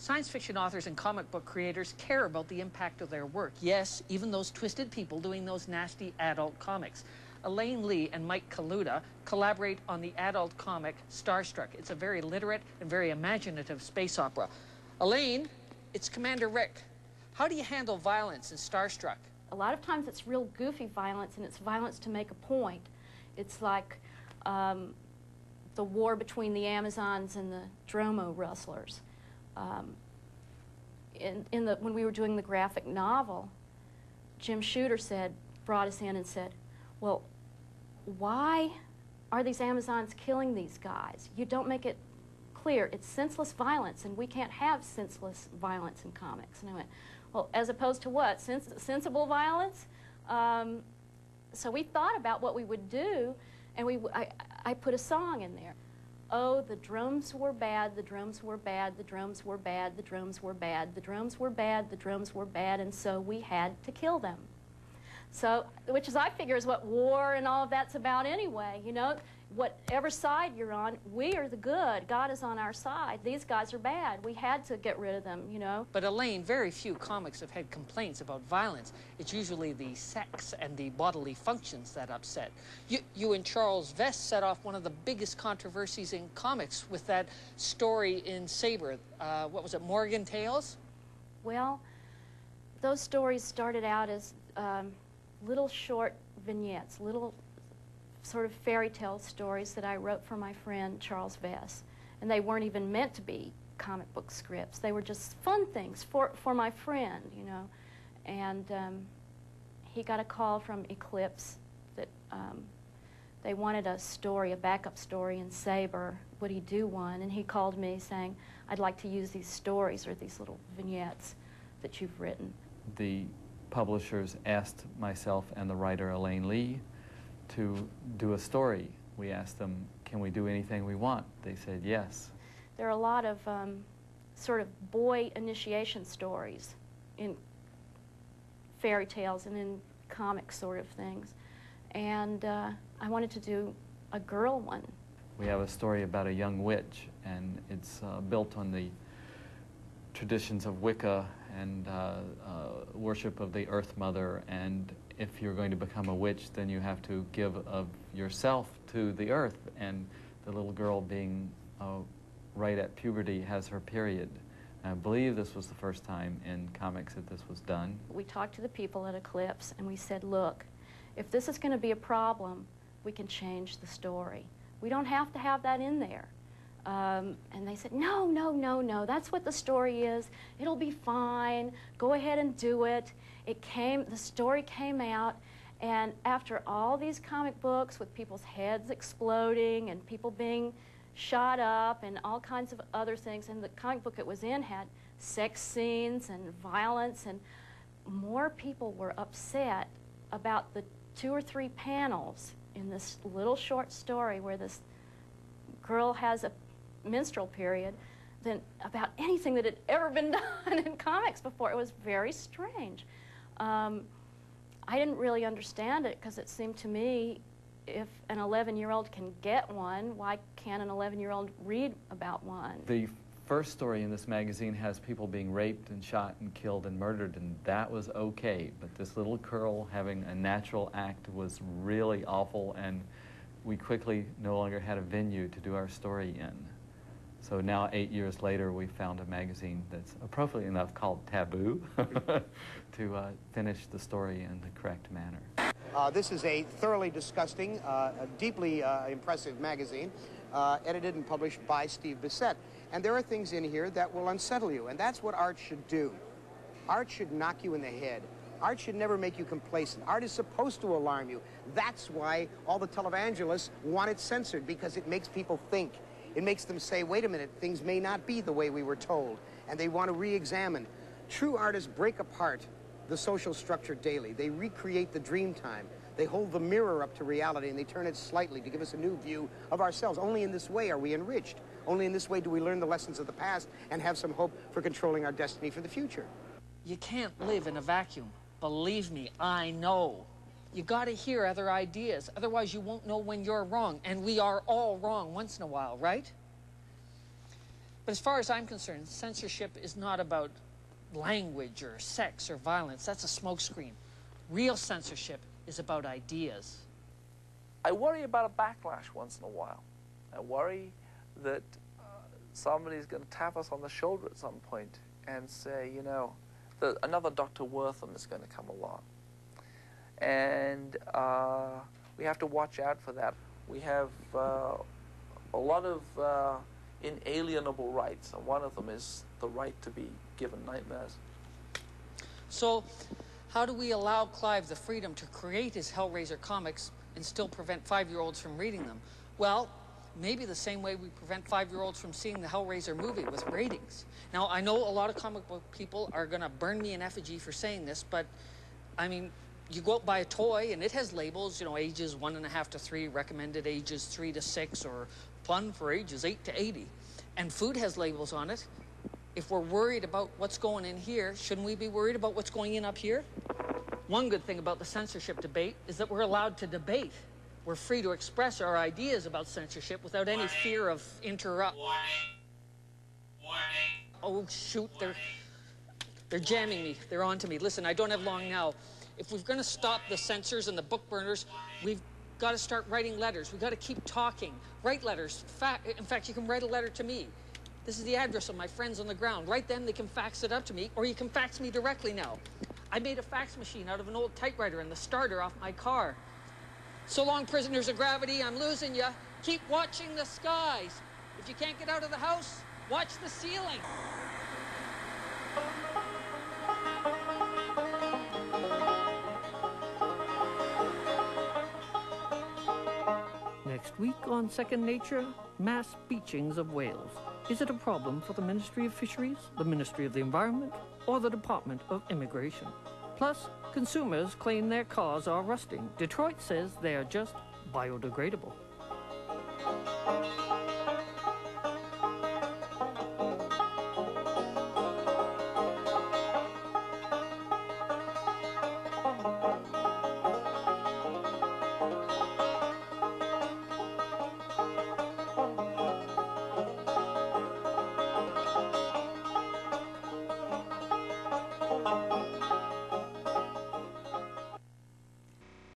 Science fiction authors and comic book creators care about the impact of their work. Yes, even those twisted people doing those nasty adult comics. Elaine Lee and Mike Kaluta collaborate on the adult comic Starstruck. It's a very literate and very imaginative space opera. Elaine, it's Commander Rick. How do you handle violence in Starstruck? A lot of times it's real goofy violence, and it's violence to make a point. It's like the war between the Amazons and the Dromo rustlers. When we were doing the graphic novel, Jim Shooter brought us in and said, well, why are these Amazons killing these guys? You don't make it clear. It's senseless violence, and we can't have senseless violence in comics. And I went, well, as opposed to what? Sensible violence? So we thought about what we would do, and I put a song in there. Oh, the drums were bad, the drums were bad, the drums were bad, the drums were bad, the drums were bad, the drums were bad, and so we had to kill them. So, which is, I figure, is what war and all of that's about anyway, you know? Whatever side you're on, we are the good. God is on our side. These guys are bad. We had to get rid of them, you know? But Elaine, very few comics have had complaints about violence. It's usually the sex and the bodily functions that upset. You and Charles Vess set off one of the biggest controversies in comics with that story in Sabre. What was it, Morgan Tales? Well, those stories started out as little short vignettes, little sort of fairy tale stories that I wrote for my friend Charles Vess. And they weren't even meant to be comic book scripts. They were just fun things for my friend, you know. And he got a call from Eclipse that they wanted a story, a backup story in Sabre. Would he do one? And he called me saying, I'd like to use these stories or these little vignettes that you've written. The publishers asked myself and the writer Elaine Lee to do a story. We asked them, can we do anything we want? They said yes. There are a lot of sort of boy initiation stories in fairy tales and in comic sort of things. And I wanted to do a girl one. We have a story about a young witch, and it's built on the traditions of Wicca and worship of the Earth Mother, and if you're going to become a witch, then you have to give of yourself to the earth, and the little girl being right at puberty has her period. I believe this was the first time in comics that this was done. We talked to the people at Eclipse, and we said, look, if this is going to be a problem, we can change the story. We don't have to have that in there. And they said, no, no, no, no, that's what the story is. It'll be fine. Go ahead and do it. The story came out, and after all these comic books with people's heads exploding and people being shot up and all kinds of other things, and the comic book it was in had sex scenes and violence, and more people were upset about the 2 or 3 panels in this little short story where this girl has a menstrual period than about anything that had ever been done in comics before. It was very strange. I didn't really understand it because it seemed to me if an 11-year-old can get one, why can't an 11-year-old read about one? The first story in this magazine has people being raped and shot and killed and murdered, and that was okay. But this little girl having a natural act was really awful, and we quickly no longer had a venue to do our story in. So now, 8 years later, we found a magazine that's appropriately enough called Taboo to finish the story in the correct manner. This is a thoroughly disgusting, deeply impressive magazine, edited and published by Steve Bissett. And there are things in here that will unsettle you, and that's what art should do. Art should knock you in the head. Art should never make you complacent. Art is supposed to alarm you. That's why all the televangelists want it censored, because it makes people think. It makes them say, wait a minute, things may not be the way we were told, and they want to re-examine. True artists break apart the social structure daily. They recreate the dream time. They hold the mirror up to reality, and they turn it slightly to give us a new view of ourselves. Only in this way are we enriched. Only in this way do we learn the lessons of the past and have some hope for controlling our destiny for the future. You can't live in a vacuum. Believe me, I know. You got to hear other ideas, otherwise you won't know when you're wrong, and we are all wrong once in a while, right? But as far as I'm concerned, censorship is not about language or sex or violence. That's a smokescreen. Real censorship is about ideas. I worry about a backlash once in a while. I worry that somebody's going to tap us on the shoulder at some point and say, you know, that another Dr. Wortham is going to come along. And we have to watch out for that. We have a lot of inalienable rights, and one of them is the right to be given nightmares. So, how do we allow Clive the freedom to create his Hellraiser comics and still prevent 5-year-olds from reading them? Well, maybe the same way we prevent 5-year-olds from seeing the Hellraiser movie with ratings. Now, I know a lot of comic book people are going to burn me in effigy for saying this, but, I mean, you go out buy a toy, and it has labels, you know, ages 1.5 to 3, recommended ages 3 to 6, or fun for ages 8 to 80. And food has labels on it. If we're worried about what's going in here, shouldn't we be worried about what's going in up here? One good thing about the censorship debate is that we're allowed to debate. We're free to express our ideas about censorship without any fear of interrupt. Oh, shoot, they're jamming me. They're on to me. Listen, I don't have long now. If we're going to stop the censors and the book burners, we've got to start writing letters. We've got to keep talking. Write letters. In fact, you can write a letter to me. This is the address of my friends on the ground. Write them, they can fax it up to me, or you can fax me directly now. I made a fax machine out of an old typewriter and the starter off my car. So long, prisoners of gravity, I'm losing you. Keep watching the skies. If you can't get out of the house, watch the ceiling. Next week on Second Nature, mass beachings of whales. Is it a problem for the Ministry of Fisheries, the Ministry of the Environment, or the Department of Immigration? Plus, consumers claim their cars are rusting. Detroit says they are just biodegradable.